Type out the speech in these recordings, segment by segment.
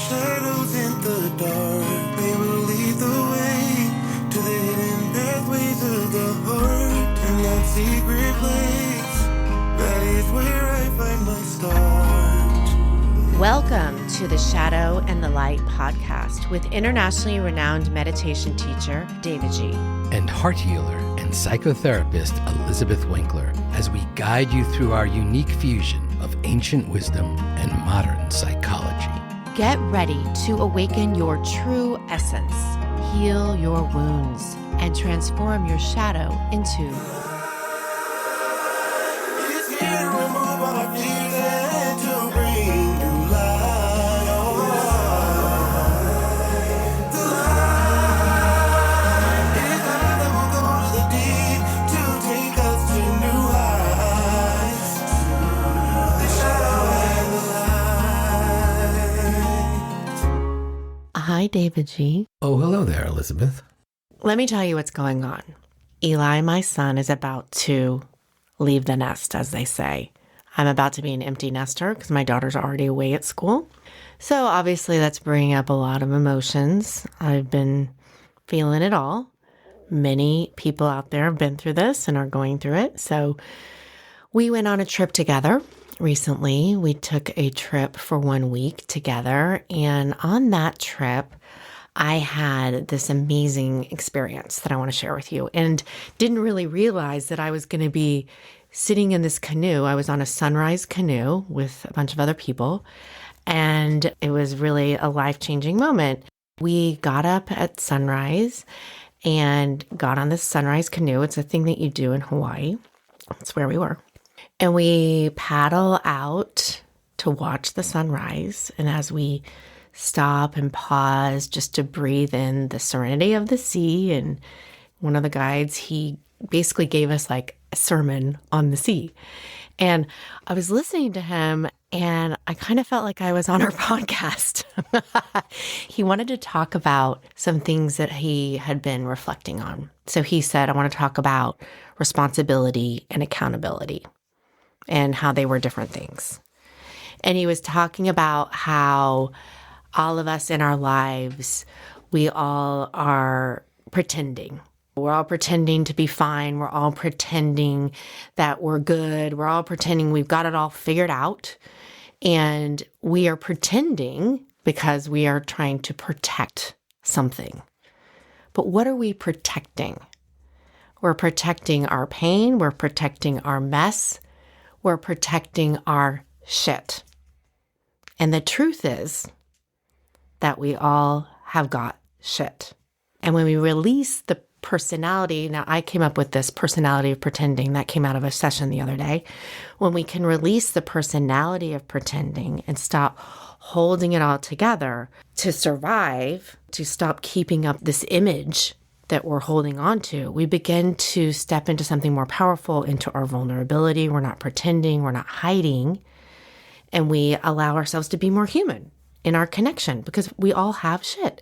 shadows in the dark, they will lead the way to the hidden pathways of the heart. And that secret place, that is where I find my start. Welcome to the Shadow and the Light podcast with internationally renowned meditation teacher, David G. And heart healer and psychotherapist, Elizabeth Winkler, as we guide you through our unique fusion of ancient wisdom and modern psychology. Get ready to awaken your true essence, heal your wounds, and transform your shadow into It's here to remove all my fears and to bring new light. The light is light that will go to the deep to take us to new heights. The shadow and the light. Hi, David G. Oh, hello there, Elizabeth. Let me tell you what's going on. Eli, my son, is about to leave the nest, as they say. I'm about to be an empty nester because my daughter's already away at school. So obviously that's bringing up a lot of emotions. I've been feeling it all. Many people out there have been through this and are going through it. So we went on a trip together recently. We took a trip for 1 week together. And on that trip, I had this amazing experience that I want to share with you and didn't really realize that I was going to be sitting in this canoe. I was on a sunrise canoe with a bunch of other people, and it was really a life-changing moment. We got up at sunrise and got on this sunrise canoe. It's a thing that you do in Hawaii. That's where we were. And we paddle out to watch the sunrise. And as we stop and pause just to breathe in the serenity of the sea. And one of the guides, he basically gave us like a sermon on the sea. And I was listening to him and I kind of felt like I was on our podcast. He wanted to talk about some things that he had been reflecting on. So he said, I want to talk about responsibility and accountability and how they were different things. And he was talking about how all of us in our lives, we all are pretending. We're all pretending to be fine. We're all pretending that we're good. We're all pretending we've got it all figured out. And we are pretending because we are trying to protect something. But what are we protecting? We're protecting our pain. We're protecting our mess. We're protecting our shit. And the truth is that we all have got shit. And when we release the personality, now I came up with this personality of pretending that came out of a session the other day. When we can release the personality of pretending and stop holding it all together to survive, to stop keeping up this image that we're holding on to, we begin to step into something more powerful, into our vulnerability. We're not pretending, we're not hiding, and we allow ourselves to be more human in our connection because we all have shit.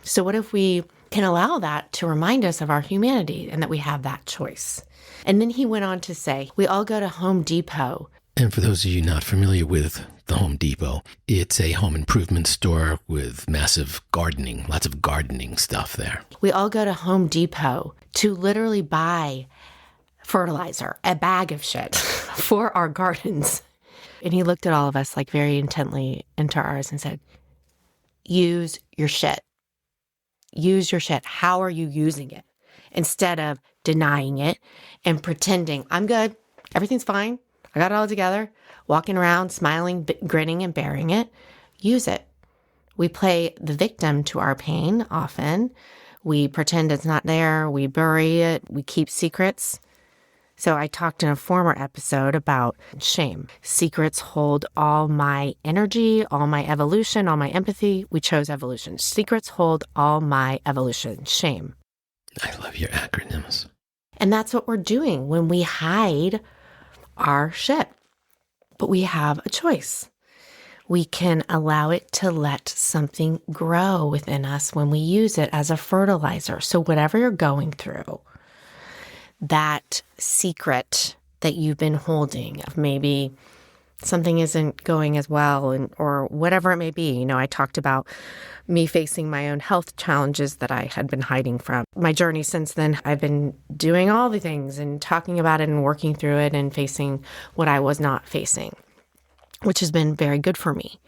So what if we can allow that to remind us of our humanity and that we have that choice? And then he went on to say, we all go to Home Depot. And for those of you not familiar with the Home Depot, it's a home improvement store with massive gardening, lots of gardening stuff there. We all go to Home Depot to literally buy fertilizer, a bag of shit for our gardens. And he looked at all of us like very intently into ours and said, use your shit. Use your shit. How are you using it? Instead of denying it and pretending, I'm good. Everything's fine. I got it all together. Walking around, smiling, grinning, and bearing it. Use it. We play the victim to our pain often. We pretend it's not there. We bury it. We keep secrets. So I talked in a former episode about shame. Secrets hold all my energy, all my evolution, all my empathy. We chose evolution. Secrets hold all my evolution. Shame. I love your acronyms. And that's what we're doing when we hide our shit. But we have a choice. We can allow it to let something grow within us when we use it as a fertilizer. So whatever you're going through, that secret that you've been holding of maybe something isn't going as well or whatever it may be. You know, I talked about me facing my own health challenges that I had been hiding from. My journey since then, I've been doing all the things and talking about it and working through it and facing what I was not facing, which has been very good for me.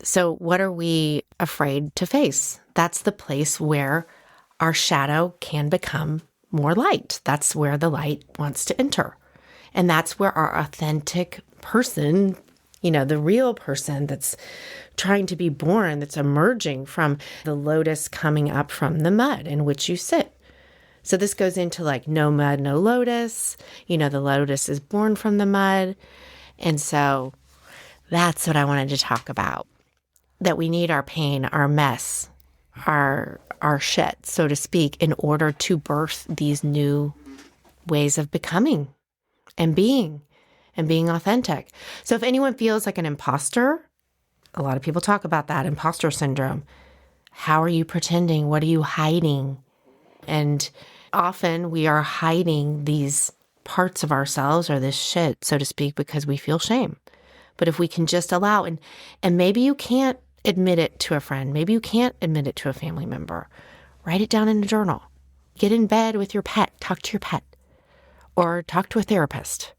So what are we afraid to face? That's the place where our shadow can become more light. That's where the light wants to enter. And that's where our authentic person, you know, the real person that's trying to be born, that's emerging from the lotus coming up from the mud in which you sit. So this goes into like no mud, no lotus. You know, the lotus is born from the mud. And so that's what I wanted to talk about. That we need our pain, our mess, our shit, so to speak, in order to birth these new ways of becoming and being authentic. So if anyone feels like an imposter, a lot of people talk about that, imposter syndrome. How are you pretending? What are you hiding? And often we are hiding these parts of ourselves or this shit, so to speak, because we feel shame. But if we can just allow, and maybe you can't admit it to a friend, maybe you can't admit it to a family member, write it down in a journal. Get in bed with your pet, talk to your pet, or talk to a therapist.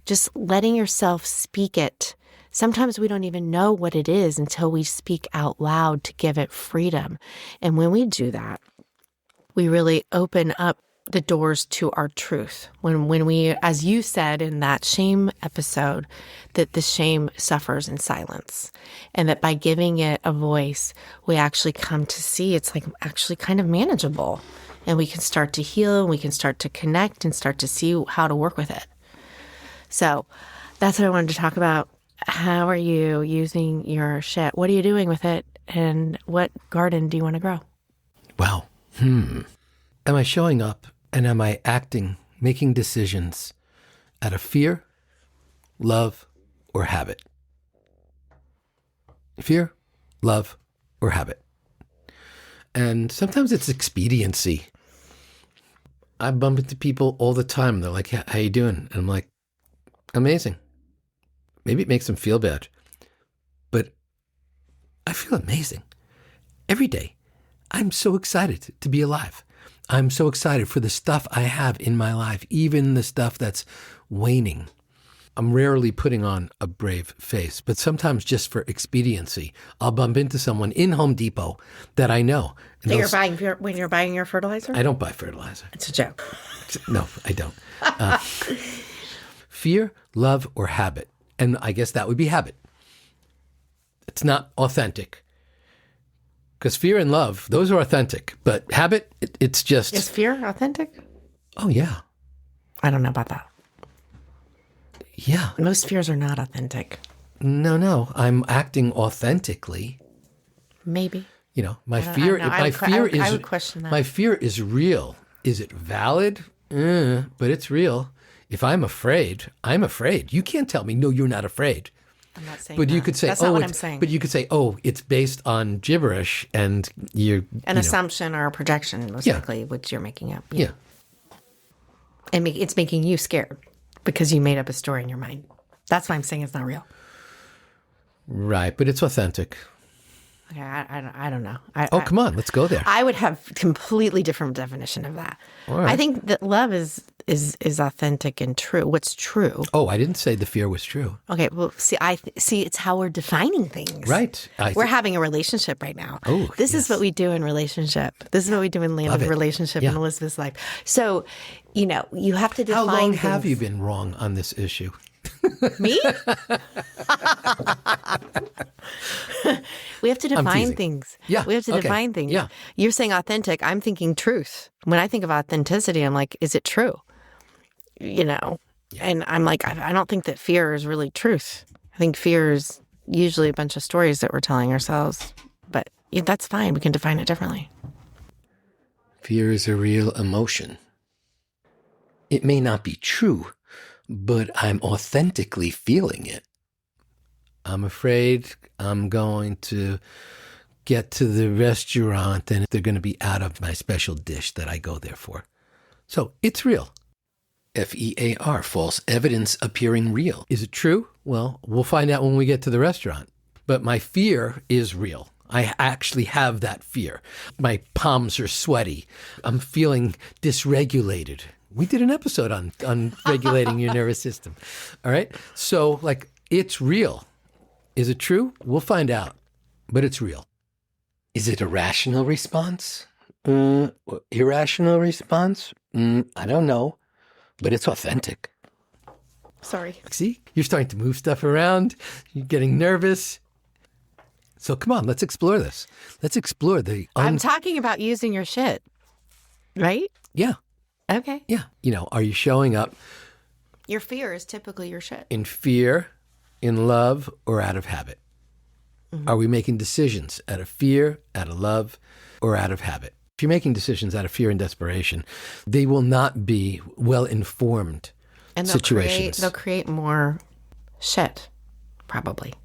Just letting yourself speak it. Sometimes we don't even know what it is until we speak out loud to give it freedom. And when we do that, we really open up the doors to our truth. When we, as you said in that shame episode, that the shame suffers in silence. And that by giving it a voice, we actually come to see it's like actually kind of manageable. And we can start to heal, and we can start to connect and start to see how to work with it. So that's what I wanted to talk about. How are you using your shit? What are you doing with it? And what garden do you want to grow? Wow. Am I showing up and am I acting, making decisions out of fear, love, or habit? Fear, love, or habit. And sometimes it's expediency. I bump into people all the time. They're like, how you doing? And I'm like, amazing. Maybe it makes them feel bad, but I feel amazing. Every day, I'm so excited to be alive. I'm so excited for the stuff I have in my life, even the stuff that's waning. I'm rarely putting on a brave face, but sometimes just for expediency, I'll bump into someone in Home Depot that I know. And So when you're buying your fertilizer? I don't buy fertilizer. It's a joke. No, I don't. Fear, love, or habit. And I guess that would be habit. It's not authentic. Because fear and love, those are authentic. But habit, it's just... Is fear authentic? Oh, yeah. I don't know about that. Yeah. Most fears are not authentic. No. I'm acting authentically. Maybe. You know, my fear is... I would question that. My fear is real. Is it valid? But it's real. If I'm afraid, I'm afraid. You can't tell me, no, you're not afraid. I'm not saying But that. you could say, that's not what I'm saying. But you could say, it's based on gibberish and An assumption or a projection, most likely, which you're making up. Yeah. And it's making you scared because you made up a story in your mind. That's why I'm saying it's not real. Right, but it's authentic. Okay, I don't know. Come on, let's go there. I would have completely different definition of that. All right. I think that love is authentic and true. What's true? Oh, I didn't say the fear was true. Okay, well, see, it's how we're defining things. Right. We're having a relationship right now. Oh, this is what we do in relationship. This is what we do in land of relationship in Elizabeth's life. So, you have to define. How long things. have you been wrong on this issue? Me? We have to define things. Yeah. We have to define things. Yeah. You're saying authentic. I'm thinking truth. When I think of authenticity, I'm like, is it true? Yeah. And I'm like, I don't think that fear is really truth. I think fear is usually a bunch of stories that we're telling ourselves. But that's fine. We can define it differently. Fear is a real emotion. It may not be true, but I'm authentically feeling it. I'm afraid I'm going to get to the restaurant and they're going to be out of my special dish that I go there for. So it's real. F-E-A-R, false evidence appearing real. Is it true? Well, we'll find out when we get to the restaurant. But my fear is real. I actually have that fear. My palms are sweaty. I'm feeling dysregulated. We did an episode on regulating your nervous system. All right? So, like, it's real. Is it true? We'll find out. But it's real. Is it a rational response? Irrational response? I don't know. But it's authentic. Sorry. See? You're starting to move stuff around. You're getting nervous. So come on, let's explore this. Let's explore the... I'm talking about using your shit, right? Yeah. Okay. Yeah. You know, are you showing up Your fear is typically your shit. in fear, in love, or out of habit? Are we making decisions out of fear, out of love, or out of habit? If you're making decisions out of fear and desperation, they will not be well-informed And situations. they'll create more shit, probably.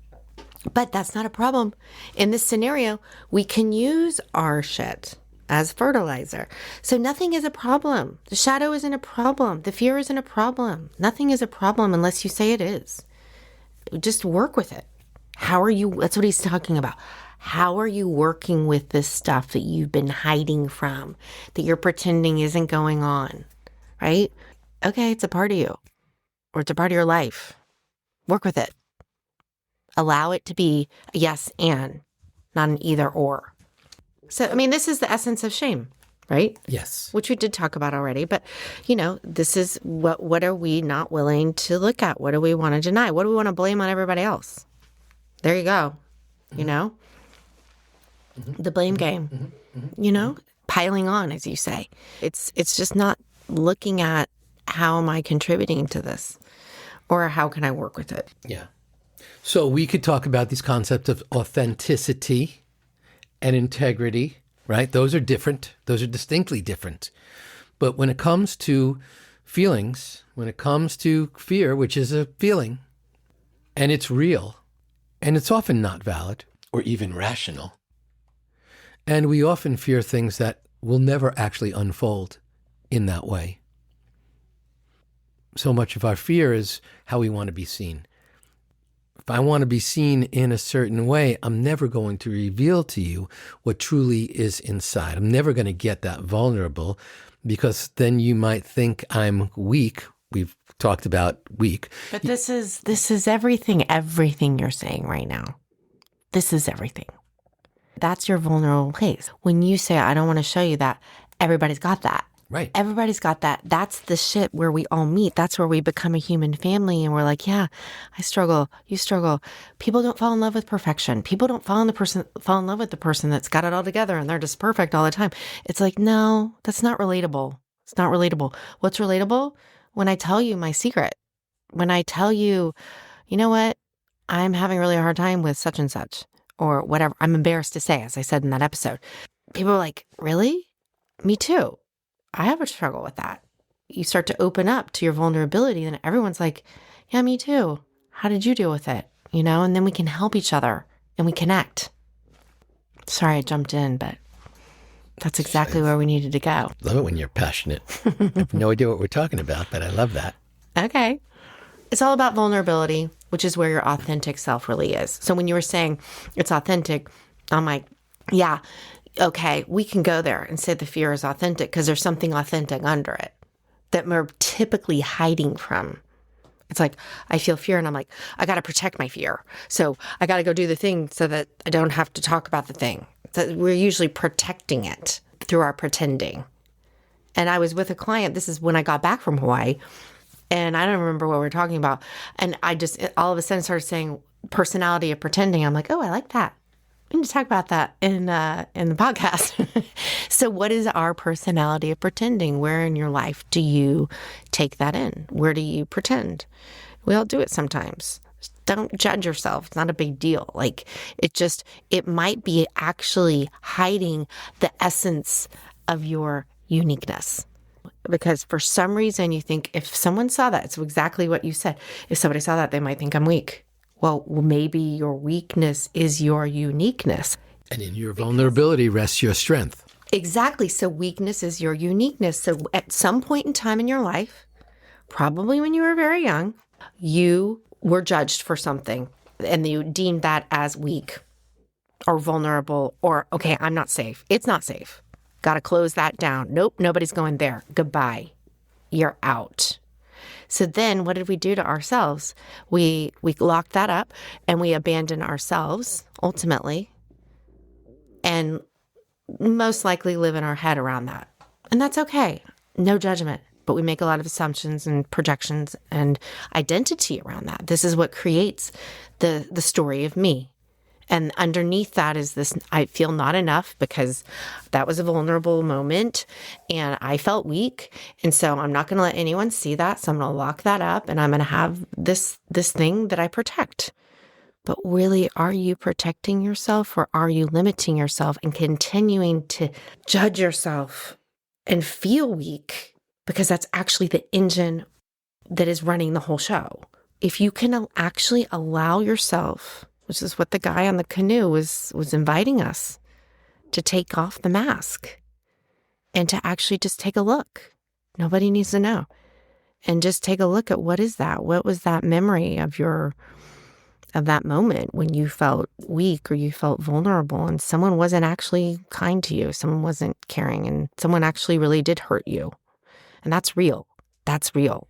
But that's not a problem. In this scenario, we can use our shit as fertilizer. So nothing is a problem. The shadow isn't a problem. The fear isn't a problem. Nothing is a problem unless you say it is. Just work with it. How are you? That's what he's talking about. How are you working with this stuff that you've been hiding from, that you're pretending isn't going on, right? Okay, it's a part of you, or it's a part of your life. Work with it. Allow it to be a yes and, not an either or. So, I mean, this is the essence of shame, right? Yes. Which we did talk about already. But, you know, this is what are we not willing to look at? What do we want to deny? What do we want to blame on everybody else? There you go. You know? The blame game. You know? Piling on, as you say. It's just not looking at how am I contributing to this? Or how can I work with it? Yeah. So we could talk about these concepts of authenticity and integrity, right? Those are different. Those are distinctly different. But when it comes to feelings, when it comes to fear, which is a feeling, and it's real, and it's often not valid or even rational, and we often fear things that will never actually unfold in that way. So much of our fear is how we want to be seen. If I want to be seen in a certain way, I'm never going to reveal to you what truly is inside. I'm never going to get that vulnerable because then you might think I'm weak. We've talked about weak. But this is everything you're saying right now. This is everything. That's your vulnerable place. When you say, I don't want to show you that, everybody's got that. Right. Everybody's got that. That's the shit where we all meet. That's where we become a human family. And we're like, yeah, I struggle. You struggle. People don't fall in love with perfection. People don't fall in love with the person that's got it all together and they're just perfect all the time. It's like, no, that's not relatable. It's not relatable. What's relatable? When I tell you my secret, when I tell you, you know what, I'm having a really hard time with such and such or whatever. I'm embarrassed to say, as I said in that episode. People are like, really? Me too. I have a struggle with that. You start to open up to your vulnerability and everyone's like, yeah, me too. How did you deal with it? You know, and then we can help each other and we connect. Sorry, I jumped in, but that's exactly where we needed to go. Love it when you're passionate. I have no idea what we're talking about, but I love that. Okay. It's all about vulnerability, which is where your authentic self really is. So when you were saying it's authentic, I'm like, yeah, okay, we can go there and say the fear is authentic because there's something authentic under it that we're typically hiding from. It's like, I feel fear and I'm like, I got to protect my fear. So I got to go do the thing so that I don't have to talk about the thing. So we're usually protecting it through our pretending. And I was with a client, this is when I got back from Hawaii, and I don't remember what we were talking about. And I just all of a sudden started saying personality of pretending. I'm like, oh, I like that. We need to talk about that in the podcast. So what is our personality of pretending? Where in your life do you take that in? Where do you pretend? We all do it sometimes. Don't judge yourself. It's not a big deal. Like it might be actually hiding the essence of your uniqueness. Because for some reason you think if someone saw that, it's exactly what you said. If somebody saw that, they might think I'm weak. Well, maybe your weakness is your uniqueness. And in your vulnerability rests your strength. Exactly. So weakness is your uniqueness. So at some point in time in your life, probably when you were very young, you were judged for something and you deemed that as weak or vulnerable or, okay, I'm not safe. It's not safe. Got to close that down. Nope, nobody's going there. Goodbye. You're out. So then what did we do to ourselves? We locked that up and we abandoned ourselves ultimately and most likely live in our head around that. And that's okay. No judgment. But we make a lot of assumptions and projections and identity around that. This is what creates the story of me. And underneath that is this, I feel not enough because that was a vulnerable moment and I felt weak. And so I'm not going to let anyone see that. So I'm going to lock that up and I'm going to have this thing that I protect. But really, are you protecting yourself or are you limiting yourself and continuing to judge yourself and feel weak? Because that's actually the engine that is running the whole show. If you can actually allow yourself, which is what the guy on the canoe was inviting us, to take off the mask and to actually just take a look. Nobody needs to know. And just take a look at what is that? What was that memory of that moment when you felt weak or you felt vulnerable and someone wasn't actually kind to you, someone wasn't caring, and someone actually really did hurt you. And that's real. That's real.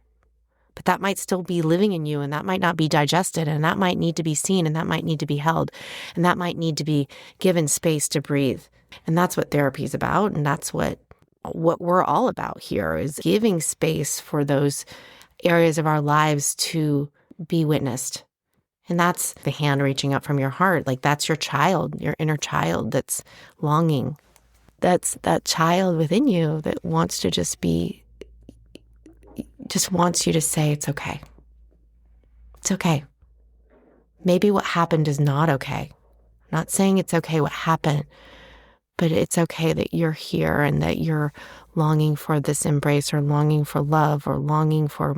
But that might still be living in you and that might not be digested and that might need to be seen and that might need to be held and that might need to be given space to breathe. And that's what therapy is about. And that's what we're all about here is giving space for those areas of our lives to be witnessed. And that's the hand reaching up from your heart. Like that's your child, your inner child that's longing. That's that child within you that wants to just wants you to say, it's okay. It's okay. Maybe what happened is not okay. I'm not saying it's okay what happened, but it's okay that you're here and that you're longing for this embrace or longing for love or longing for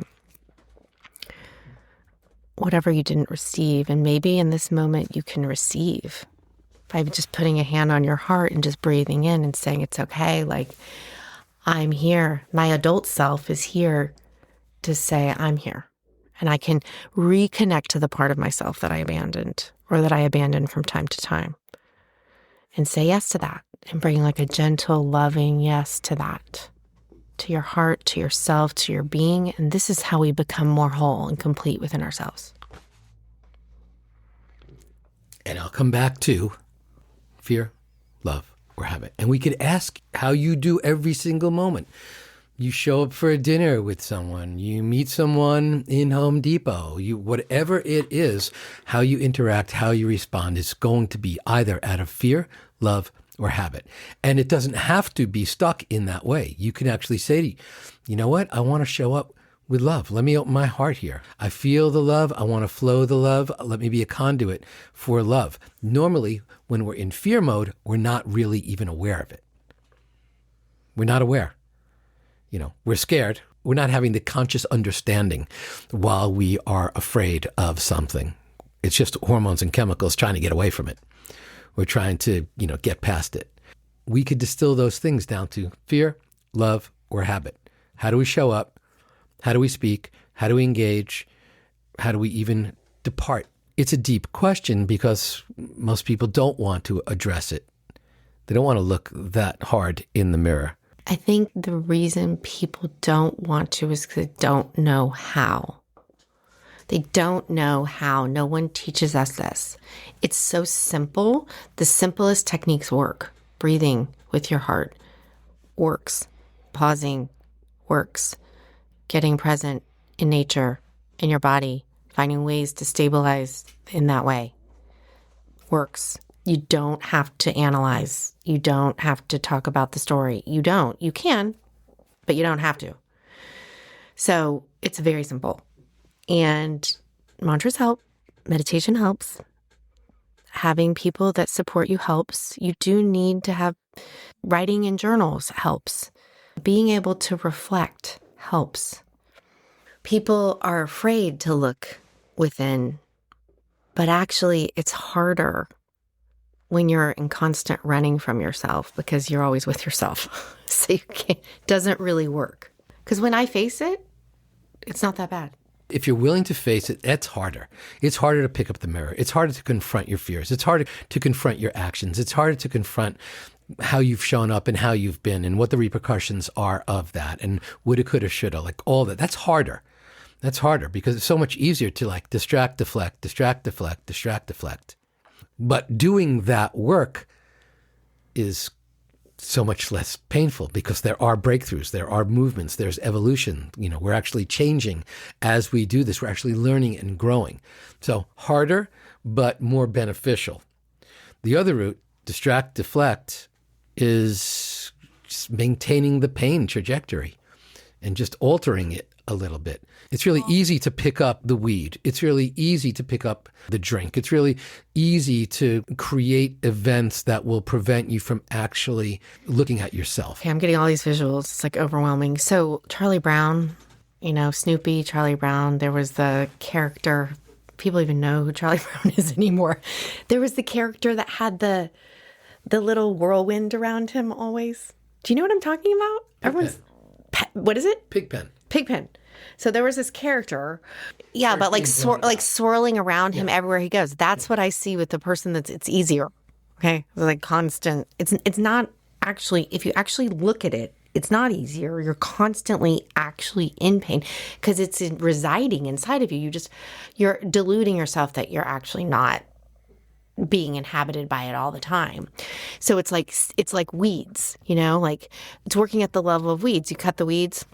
whatever you didn't receive. And maybe in this moment you can receive by just putting a hand on your heart and just breathing in and saying, it's okay. Like, I'm here. My adult self is here to say, I'm here. And I can reconnect to the part of myself that I abandoned or that I abandoned from time to time and say yes to that and bring like a gentle, loving yes to that, to your heart, to yourself, to your being. And this is how we become more whole and complete within ourselves. And I'll come back to fear, love, or habit. And we could ask how you do every single moment. You show up for a dinner with someone, you meet someone in Home Depot, whatever it is, how you interact, how you respond is going to be either out of fear, love, or habit. And it doesn't have to be stuck in that way. You can actually say, you know what? I want to show up with love. Let me open my heart here. I feel the love. I want to flow the love. Let me be a conduit for love. Normally, when we're in fear mode, we're not really even aware of it. We're not aware. We're scared. We're not having the conscious understanding while we are afraid of something. It's just hormones and chemicals trying to get away from it. We're trying to, get past it. We could distill those things down to fear, love, or habit. How do we show up? How do we speak? How do we engage? How do we even depart? It's a deep question because most people don't want to address it. They don't want to look that hard in the mirror. I think the reason people don't want to is because they don't know how. They don't know how. No one teaches us this. It's so simple. The simplest techniques work. Breathing with your heart works. Pausing works. Getting present in nature, in your body, finding ways to stabilize in that way works. You don't have to analyze. You don't have to talk about the story. You don't. You can, but you don't have to. So it's very simple. And mantras help. Meditation helps. Having people that support you helps. You do need to have writing in journals helps. Being able to reflect helps. People are afraid to look within, but actually it's harder when you're in constant running from yourself because you're always with yourself. So it doesn't really work. Because when I face it, It's not that bad. If you're willing to face it, it's harder. It's harder to pick up the mirror. It's harder to confront your fears. It's harder to confront your actions. It's harder to confront how you've shown up and how you've been and what the repercussions are of that and woulda, coulda, shoulda, like all that. That's harder. That's harder because it's so much easier to like distract, deflect, distract, deflect, distract, deflect. But doing that work is so much less painful because there are breakthroughs, there are movements, there's evolution. You know, we're actually changing as we do this. We're actually learning and growing. So harder, but more beneficial. The other route, distract, deflect, is just maintaining the pain trajectory and just altering it a little bit. It's really easy to pick up the weed. It's really easy to pick up the drink. It's really easy to create events that will prevent you from actually looking at yourself. Okay, I'm getting all these visuals. It's like overwhelming. So Charlie Brown, you know, Snoopy, Charlie Brown, there was the character. People even know who Charlie Brown is anymore. There was the character that had the little whirlwind around him always. Do you know what I'm talking about? Everyone's, what is it? Pigpen. Pigpen. So there was this character, yeah, but like swirling around him everywhere he goes. That's what I see with the person it's easier. Okay, it's like constant. It's not actually, if you actually look at it, it's not easier. You're constantly actually in pain because it's residing inside of you. You're deluding yourself that you're actually not being inhabited by it all the time. So it's like weeds, you know, like it's working at the level of weeds. You cut the weeds,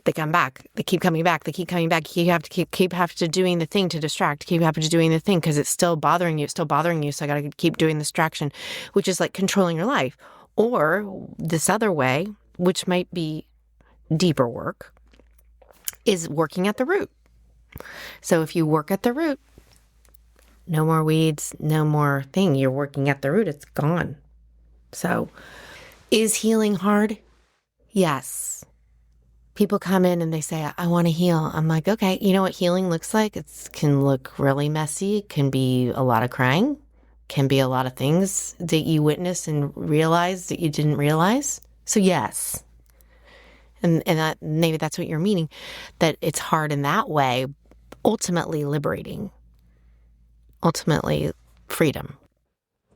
they come back. They keep coming back. They keep coming back. You have to keep having to doing the thing to distract. Keep having to doing the thing because it's still bothering you. It's still bothering you. So I got to keep doing the distraction, which is like controlling your life. Or this other way, which might be deeper work, is working at the root. So if you work at the root, no more weeds, no more thing. You're working at the root. It's gone. So is healing hard? Yes. People come in and they say, I want to heal. I'm like, okay, you know what healing looks like? It can look really messy. It can be a lot of crying. Can be a lot of things that you witness and realize that you didn't realize. So yes. And that maybe that's what you're meaning, that it's hard in that way, ultimately liberating, ultimately freedom.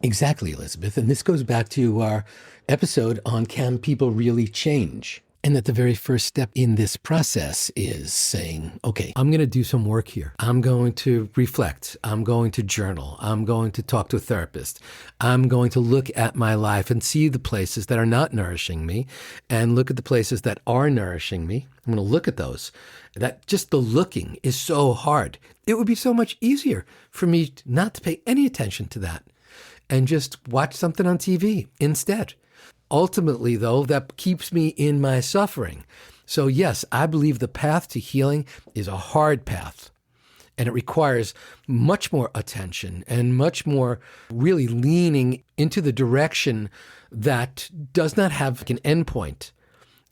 Exactly, Elizabeth. And this goes back to our episode on Can People Really Change? And that the very first step in this process is saying, okay, I'm going to do some work here. I'm going to reflect. I'm going to journal. I'm going to talk to a therapist. I'm going to look at my life and see the places that are not nourishing me and look at the places that are nourishing me. I'm going to look at those. That just the looking is so hard. It would be so much easier for me not to pay any attention to that and just watch something on TV instead. Ultimately, though, that keeps me in my suffering. So yes, I believe the path to healing is a hard path. And it requires much more attention and much more really leaning into the direction that does not have an endpoint.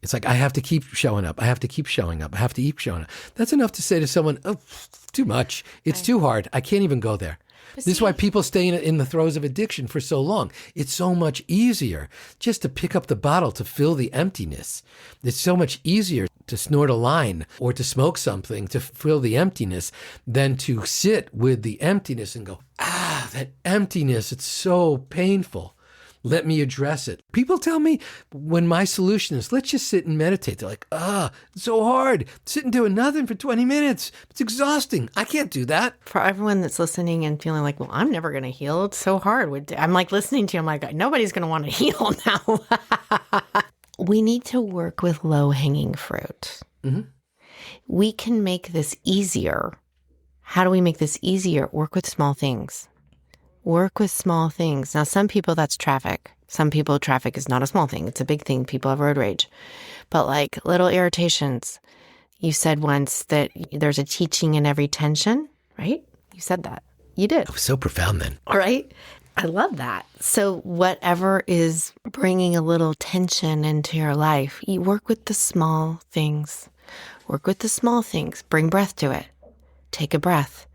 It's like, I have to keep showing up. I have to keep showing up. I have to keep showing up. That's enough to say to someone, oh, too much. It's too hard. I can't even go there. This is why people stay in the throes of addiction for so long. It's so much easier just to pick up the bottle to fill the emptiness. It's so much easier to snort a line or to smoke something to fill the emptiness than to sit with the emptiness and go, that emptiness, it's so painful. Let me address it. People tell me when my solution is, let's just sit and meditate. They're like, it's so hard. Sitting doing nothing for 20 minutes. It's exhausting. I can't do that. For everyone that's listening and feeling like, well, I'm never going to heal. It's so hard. I'm like listening to you. I'm like, nobody's going to want to heal now. We need to work with low-hanging fruit. Mm-hmm. We can make this easier. How do we make this easier? Work with small things. Work with small things. Now, some people, that's traffic. Some people, traffic is not a small thing. It's a big thing. People have road rage. But like little irritations. You said once that there's a teaching in every tension, right? You said that. You did. It was so profound then. All right. I love that. So whatever is bringing a little tension into your life, you work with the small things. Work with the small things. Bring breath to it. Take a breath.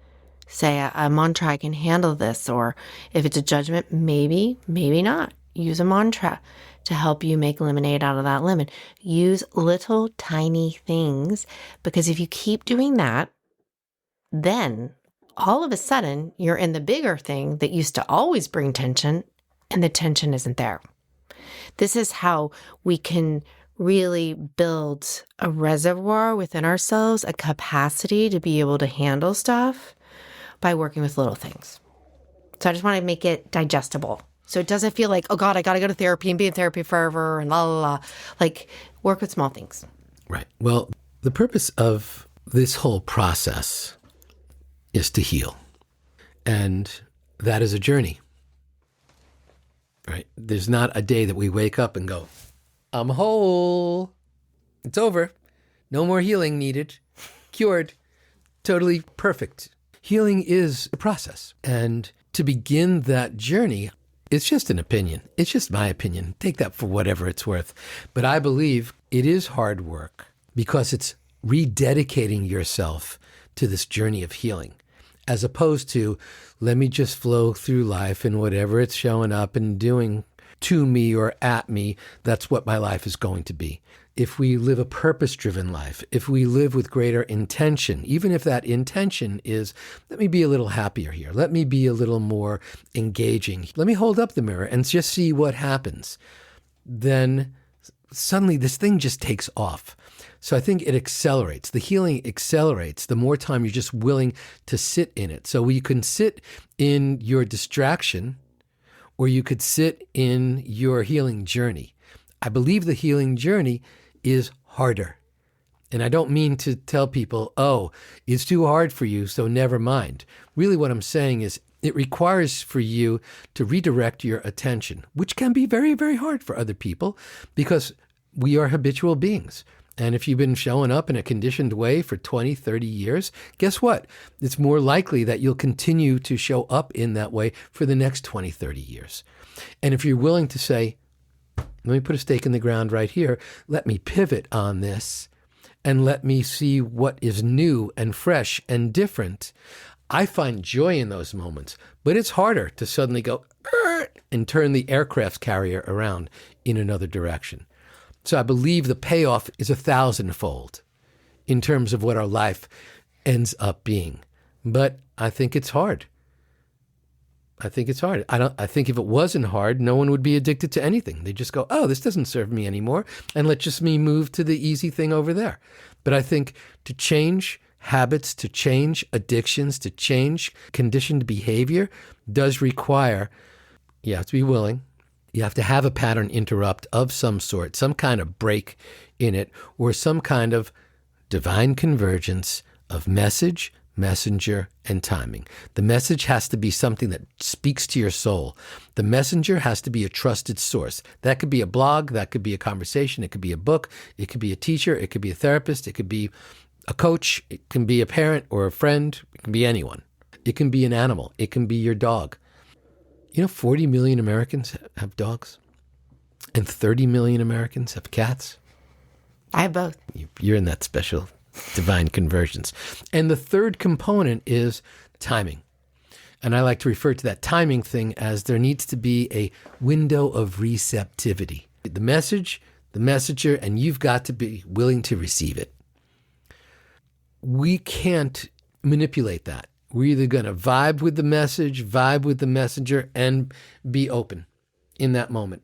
Say a mantra, I can handle this. Or if it's a judgment, maybe, maybe not. use a mantra to help you make lemonade out of that lemon. Use little tiny things, because if you keep doing that, then all of a sudden you're in the bigger thing that used to always bring tension, and the tension isn't there. This is how we can really build a reservoir within ourselves, a capacity to be able to handle stuff by working with little things. So I just want to make it digestible. So it doesn't feel like, oh God, I got to go to therapy and be in therapy forever and la, la, la. Like, work with small things. Right. Well, the purpose of this whole process is to heal. And that is a journey. Right? There's not a day that we wake up and go, I'm whole. It's over. No more healing needed. Cured. Totally perfect. Healing is a process. And to begin that journey, it's just an opinion. It's just my opinion. Take that for whatever it's worth. But I believe it is hard work because it's rededicating yourself to this journey of healing, as opposed to, let me just flow through life and whatever it's showing up and doing to me or at me, that's what my life is going to be. If we live a purpose-driven life, if we live with greater intention, even if that intention is, let me be a little happier here, let me be a little more engaging, let me hold up the mirror and just see what happens, then suddenly this thing just takes off. So I think it accelerates. The healing accelerates the more time you're just willing to sit in it. So you can sit in your distraction, or you could sit in your healing journey. I believe the healing journey is harder. And I don't mean to tell people, oh, it's too hard for you, so never mind. Really what I'm saying is it requires for you to redirect your attention, which can be very, very hard for other people because we are habitual beings. And if you've been showing up in a conditioned way for 20, 30 years, guess what? It's more likely that you'll continue to show up in that way for the next 20, 30 years. And if you're willing to say, let me put a stake in the ground right here, let me pivot on this, and let me see what is new and fresh and different, I find joy in those moments. But it's harder to suddenly go and turn the aircraft carrier around in another direction. So I believe the payoff is 1,000-fold in terms of what our life ends up being. But I think it's hard. I think it's hard. I think if it wasn't hard, no one would be addicted to anything. They just go, oh, this doesn't serve me anymore, and let just me move to the easy thing over there. But I think to change habits, to change addictions, to change conditioned behavior does require, you have to be willing. You have to have a pattern interrupt of some sort, some kind of break in it, or some kind of divine convergence of message, messenger, and timing. The message has to be something that speaks to your soul. The messenger has to be a trusted source. That could be a blog, that could be a conversation, it could be a book, it could be a teacher, it could be a therapist, it could be a coach, it can be a parent or a friend, it can be anyone. It can be an animal, it can be your dog. 40 million Americans have dogs, and 30 million Americans have cats. I have both. You're in that special divine convergence. And the third component is timing. And I like to refer to that timing thing as there needs to be a window of receptivity. The message, the messenger, and you've got to be willing to receive it. We can't manipulate that. We're either going to vibe with the message, vibe with the messenger, and be open in that moment.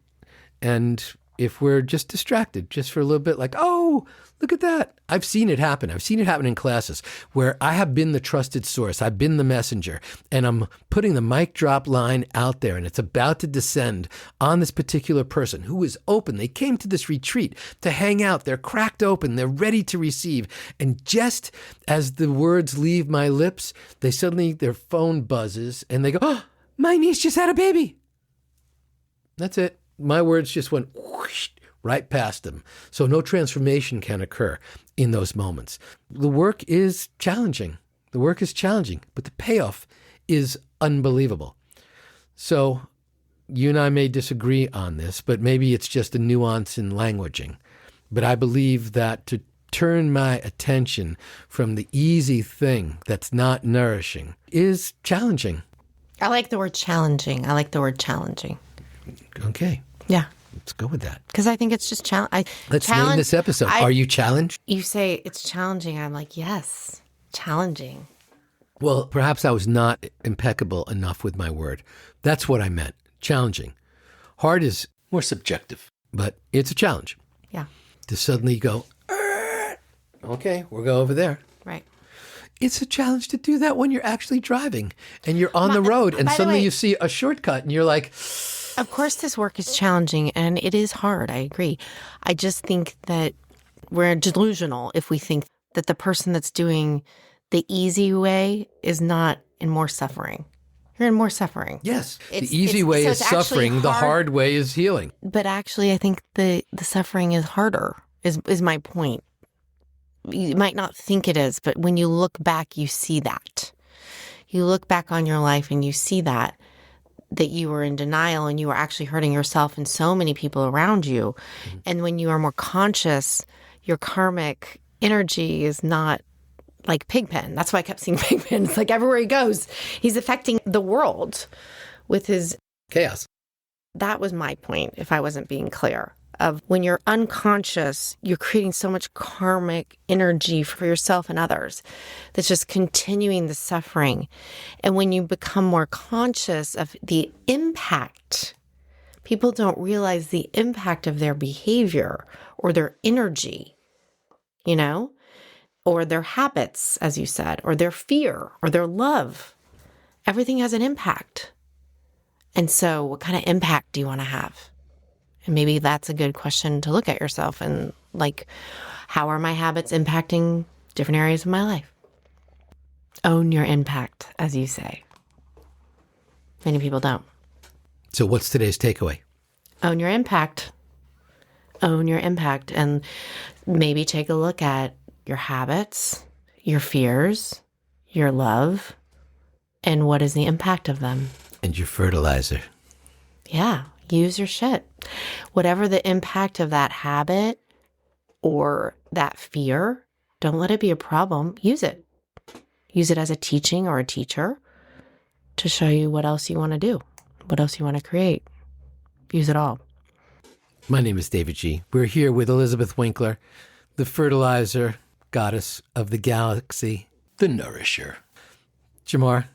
And if we're just distracted just for a little bit, like, oh, look at that. I've seen it happen. I've seen it happen in classes where I have been the trusted source. I've been the messenger, and I'm putting the mic drop line out there, and it's about to descend on this particular person who is open. They came to this retreat to hang out. They're cracked open. They're ready to receive. And just as the words leave my lips, their phone buzzes, and they go, oh, my niece just had a baby. That's it. My words just went whoosh, right past them. So no transformation can occur in those moments. The work is challenging. The work is challenging, but the payoff is unbelievable. So you and I may disagree on this, but maybe it's just a nuance in languaging. But I believe that to turn my attention from the easy thing that's not nourishing is challenging. I like the word challenging. Okay. Yeah. Let's go with that. Because I think it's just Let's name this episode. Are you challenged? You say it's challenging. I'm like, yes, challenging. Well, perhaps I was not impeccable enough with my word. That's what I meant. Challenging. Hard is more subjective, but it's a challenge. Yeah. To suddenly go, okay, we'll go over there. Right. It's a challenge to do that when you're actually driving and you're on the road and suddenly you see a shortcut and you're like... Of course, this work is challenging and it is hard. I agree. I just think that we're delusional if we think that the person that's doing the easy way is not in more suffering. You're in more suffering. Yes. The easy way is suffering. The hard way is healing. But actually, I think the suffering is harder, is my point. You might not think it is, but when you look back, you see that. You look back on your life and you see that you were in denial and you were actually hurting yourself and so many people around you. Mm-hmm. And when you are more conscious, your karmic energy is not like Pigpen. That's why I kept seeing Pigpen. It's like everywhere he goes, he's affecting the world with his chaos. That was my point, if I wasn't being clear, of when you're unconscious, you're creating so much karmic energy for yourself and others that's just continuing the suffering. And when you become more conscious of the impact, people don't realize the impact of their behavior or their energy, you know, or their habits, as you said, or their fear or their love. Everything has an impact. And so what kind of impact do you want to have? And maybe that's a good question to look at yourself and like, how are my habits impacting different areas of my life? Own your impact, as you say. Many people don't. So what's today's takeaway? Own your impact. Own your impact. And maybe take a look at your habits, your fears, your love, and what is the impact of them. And your fertilizer. Yeah. Use your shit. Whatever the impact of that habit or that fear, don't let it be a problem. Use it. Use it as a teaching or a teacher to show you what else you want to do, what else you want to create. Use it all. My name is David G. We're here with Elizabeth Winkler, the fertilizer goddess of the galaxy, the nourisher. Jamar,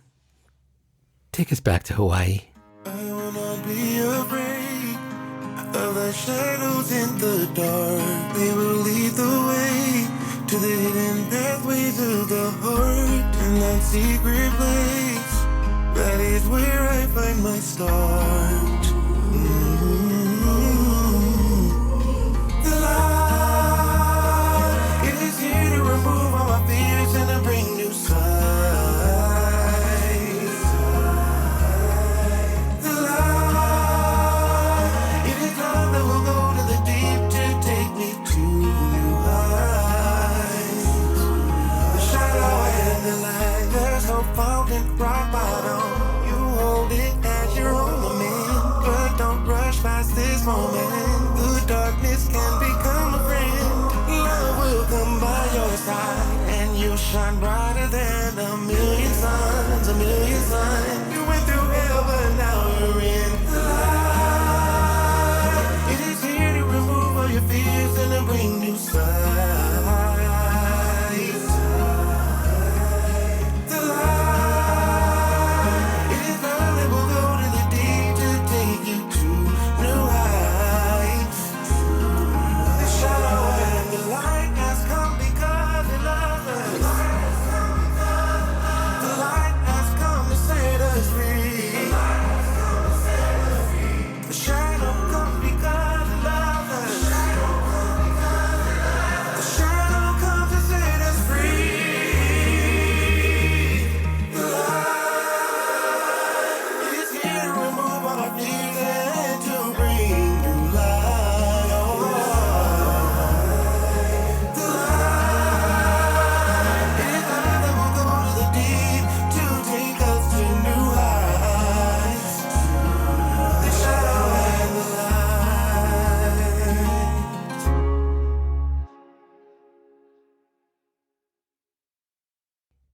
take us back to Hawaii. I will not be afraid of the shadows in the dark. They will lead the way to the hidden pathways of the heart. In that secret place, that is where I find my start. The light, it is here to remove all my fears and to bring new sight. Rock bottom, you hold it as your ornament, but don't rush past this moment. The darkness can become a friend. Love will come by your side, and you'll shine bright.